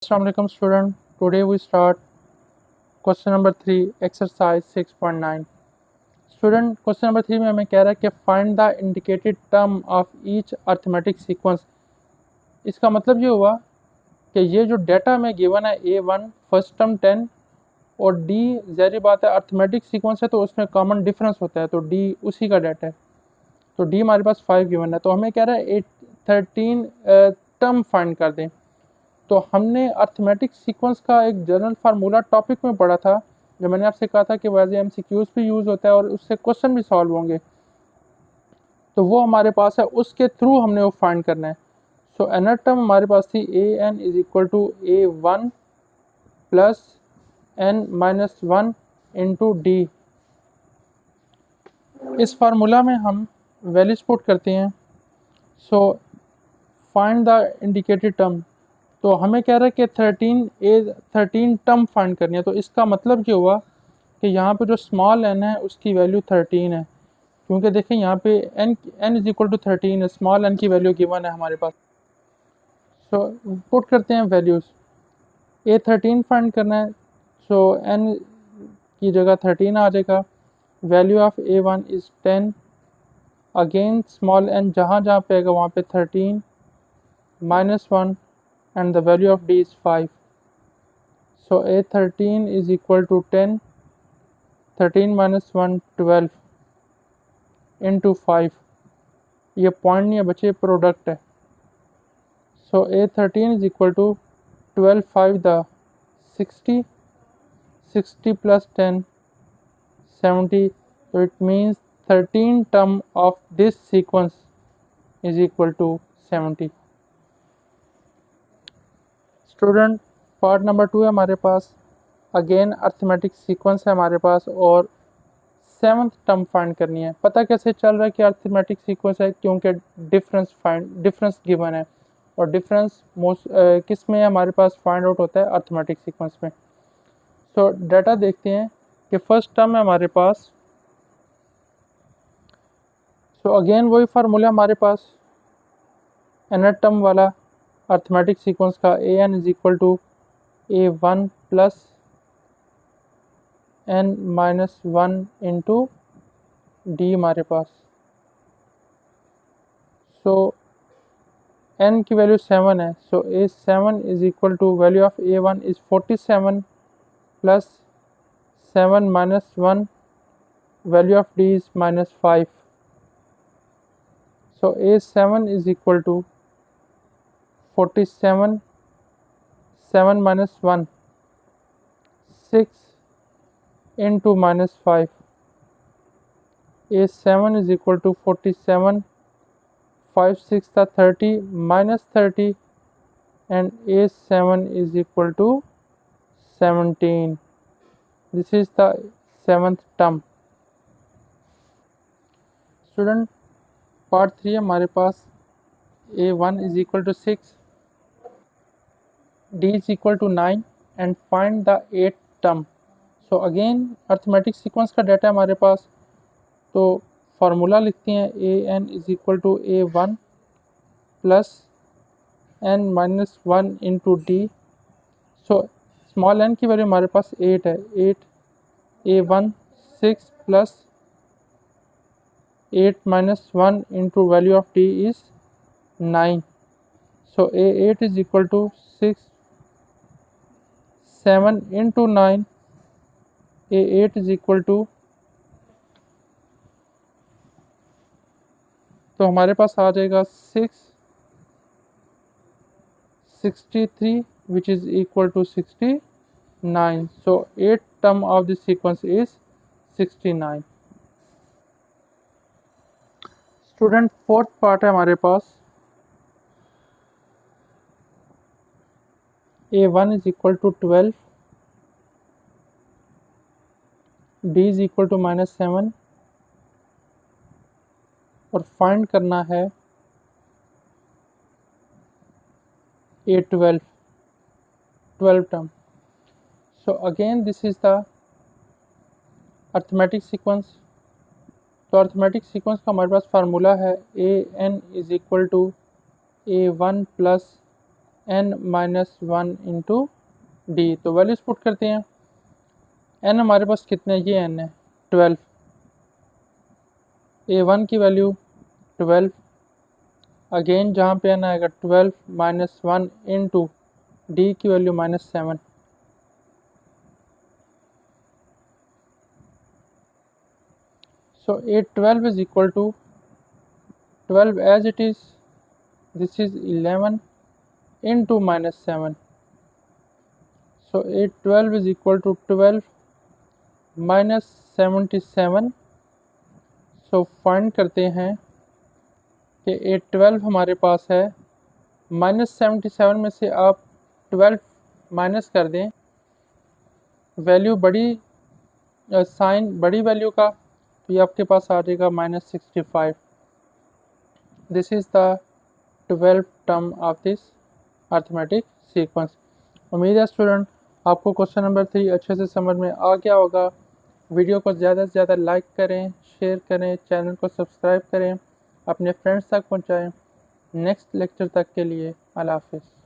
Assalamualaikum student. Today we start question number 3 exercise 6.9. Student question number 3 में हमें कह रहा है कि find the indicated term of each arithmetic sequence. इसका मतलब ये हुआ कि ये जो डेटा में गिवन है A1 फर्स्ट टर्म 10 और D ज़ाहिर बात है अर्थमेटिक सीक्वेंस है तो उसमें कॉमन डिफरेंस होता है तो D उसी का डेटा है। तो D हमारे पास 5 गिवन है तो हमें कह रहा है 13 टर्म फाइंड कर दें। तो हमने अर्थमेटिक सीक्वेंस का एक जनरल फार्मूला टॉपिक में पढ़ा था जो मैंने आपसे कहा था कि वैसे एमसीक्यूज भी यूज़ होता है और उससे क्वेश्चन भी सॉल्व होंगे, तो वो हमारे पास है, उसके थ्रू हमने वो फाइंड करना है। सो एनर टर्म हमारे पास थी an is equal to A1 plus n minus 1 into D. इस फार्मूला में हम वैल्यूज पुट करते हैं। So find the indicated term, तो हमें कह रहा है कि 13 टर्म फाइंड करनी है। तो इसका मतलब ये हुआ कि यहाँ पे जो स्मॉल n है उसकी वैल्यू 13 है, क्योंकि देखें यहाँ पे n इज इक्वल टू 13 है, स्मॉल n की वैल्यू गिवन है हमारे पास। सो पुट करते हैं वैल्यूज़। A13 फाइंड करना है, सो n की जगह 13 आ जाएगा। Value of A1 is 10, again small n जहाँ जहाँ पे आएगा वहाँ पे 13 minus 1 and the value of d is 5. So A13 is equal to 10, 13 minus 1 12 into 5. ये पॉइंट नहीं है बच्चे, प्रोडक्ट है। So A13 is equal to 12 5 the 60, 60 plus 10 70. So it means 13 term of this sequence is equal to 70. Student part number 2 है हमारे पास, again arithmetic sequence है हमारे पास और 7th टर्म फाइंड करनी है। पता कैसे चल रहा है कि अर्थमेटिक सीक्वेंस है, क्योंकि डिफरेंस गिवन है और डिफरेंस मोस्ट किस में हमारे पास फाइंड आउट होता है, अर्थमेटिक सीक्वेंस में। सो डाटा देखते हैं कि फर्स्ट टर्म है हमारे पास। सो अगेन वही फार्मूला हमारे पास nth टर्म वाला अर्थमेटिक सीक्वेंस का, an is equal to A1 plus n minus 1 into D हमारे पास। सो n की वैल्यू 7 है, so A7 is equal to value of A1 is 47 plus 7 minus 1, value of D is minus 5। So A7 is equal to 47, 7 minus 1, 6 into minus 5. A7 is equal to 47, 5 6 the 30 minus 30 and A7 is equal to 17. This is the 7th term. Student part 3 हमारे पास A1 is equal to 6, D is equal to 9 and find the 8th term. So again arithmetic sequence का data हमारे पास, तो formula लिखते हैं an is equal to A1 plus n minus 1 into d. So small n की value हमारे पास 8 है, 8 A1 6 plus 8 minus 1 into value of d is 9। So A8 is equal to 6 7 into 9, A8 is equal to, तो हमारे पास आ जाएगा 663 which is equal to 69. So 8th term of this sequence is 69. Student fourth part है हमारे पास, A1 is equal to 12, D is equal to minus 7 और find करना है A12 term. So again this is the arithmetic sequence. तो arithmetic sequence का हमारे पास formula है an is equal to A1 plus n minus 1 into d. तो values put करते हैं। n हमारे पास कितने, ये n है 12, a1 की वैल्यू 12, अगेन जहाँ पे n आएगा 12 माइनस 1 इंटू डी की value -7। So A12 is equal to 12 as it is, this is 11 into -7. So A12 is equal to 12 minus 77। So find करते हैं कि A12 हमारे पास है -77 में से आप 12 माइनस कर दें, वैल्यू बड़ी साइन बड़ी वैल्यू का, तो ये आपके पास आ जाएगा -65। This is the 12th term of this arithmetic sequence. उम्मीद है स्टूडेंट आपको क्वेश्चन नंबर 3 अच्छे से समझ में आ गया होगा। वीडियो को ज़्यादा से ज़्यादा लाइक करें, शेयर करें, चैनल को सब्सक्राइब करें, अपने फ्रेंड्स तक पहुंचाएं। नेक्स्ट लेक्चर तक के लिए अल्लाह हाफ़िज़।